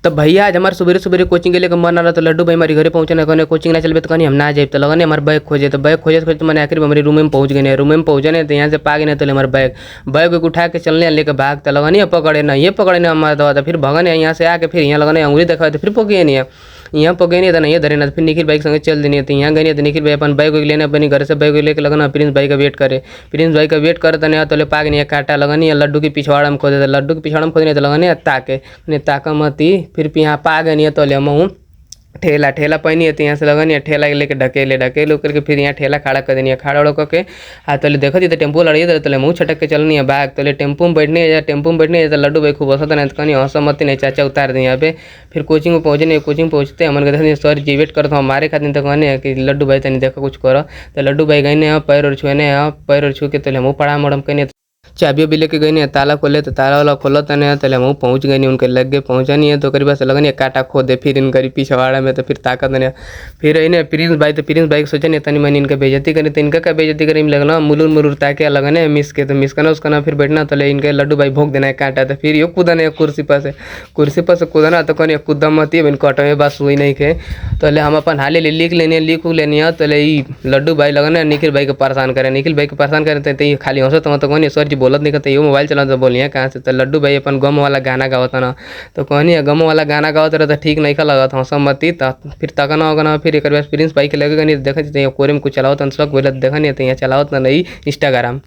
तो भैया आज हमारे सुबह सुबह कोचिंग के लिए मन आ रहा, तो लड्डू भाई हमारे घरे पहुंचे ना, कहने कोचिंग ना चलबे, तो कहनी हम ना जाए, तो लगने हमारे बैग खोजे, तो बैग खोजे खोजे तो मैंने आखिर हमारे रूम में पहुंच गए। रूम में पहुंचे नहीं तो यहाँ से पा गए, तो हमारे बैग बैग उठा के चलने लेके भाग, तो लगनी पकड़े ना, ये पकड़े ना हमारा दवा, तो फिर भगने यहाँ से आके फिर यहाँ लगने अंगुली देखा, तो फिर पके नहीं यहाँ पके नहीं था, नहीं धरे ना, फिर निखिल भाई के संगे चल देनी थी। यहाँ गई तो निखिल भाई अपन बैग लेने अपने घर से बैग लेके लगना प्रिंस भाई का वेट करे, प्रिंस भाई का वेट करे तो नहीं तो पाग नहीं काटा लगनी लड्डू की पिछवाड़ा में खोदे, लड्डू की पिछवाड़ा में खोदने तो लगने ताके ताका मती, फिर यहाँ पा गए नहीं तो ले हम ठेला ठेला पहनी है, तो यहाँ से लगन या ठेला लेके ढकेले करके फिर यहाँ ठेला खड़ा कर देनी है, खड़ा उड़ा करके हाँ तो देखो तो टेम्पो लड़ी तो मुँह छटक के चलनी है बैग, तो टेम्पो में बैठने है, टेम्पो में बैठने है, तो लड्डू भाई खूब हंसता नहीं, तो कहनी हंसमती नहीं चाचा उतार दें यहाँ पे। फिर कोचिंग में पहुँचे नहीं, कोचिंग पहुँचते हमारे देखते सर जी वेट करता हूँ हमारे खातिर, तो कहने कि लड्डू भाई तनी देखो कुछ करो, तो लड्डू भाई गए पैर और छुने पैर और छू के तो हम पड़ा मड़म कहने चाबी भी लेके गई नहीं, ताला खोले तो ताला वाला खोलो तो नहीं, तो हम पहुँच गए नहीं, उनके लग गए पहुँचा नहीं है, तो करीब से लगन काटा खो दे, फिर इनका पिछवाड़ा में तो फिर ताकत नहीं, फिर इन्हें प्रिंस भाई सोचे नहीं तनी मैंने इनका बेइज्जती करी, तो इनका क्या बेइज्जती करी लगना मुरुर मुरुर ताके लगने मिस के, तो मिस करना उसका ना फिर बैठना, तो इनके लड्डू भाई भोग देना है काटा, तो फिर ये कूदना है कुर्सी पर से कूदना, तो कहने कूदा मत ही कट में बस हुई नहीं खे, तो हम अपन हाले लिख लेनी लिख लेनी है, तो लड्डू भाई लगना निखिल भाई को परेशान करे, निखिल भाई को परेशान करे, तो खाली हंसो तो कहनी सर जी बोलत नहीं करते, ये मोबाइल चला तो बोलिए कहाँ से, तो लड्डू भाई अपन गम वाला गाना गावता ना, तो कहनी गम वाला गाना गावत रहे तो ठीक नहीं का लगा था सम्मति, फिर तकना होगा ना, फिर एक बार प्रिंस भाई के लगेगा नहीं देखा कोरे में कुछ चलावत शौक बोला देखा नहीं, तो यहाँ चलावत ना नहीं इंस्टाग्राम।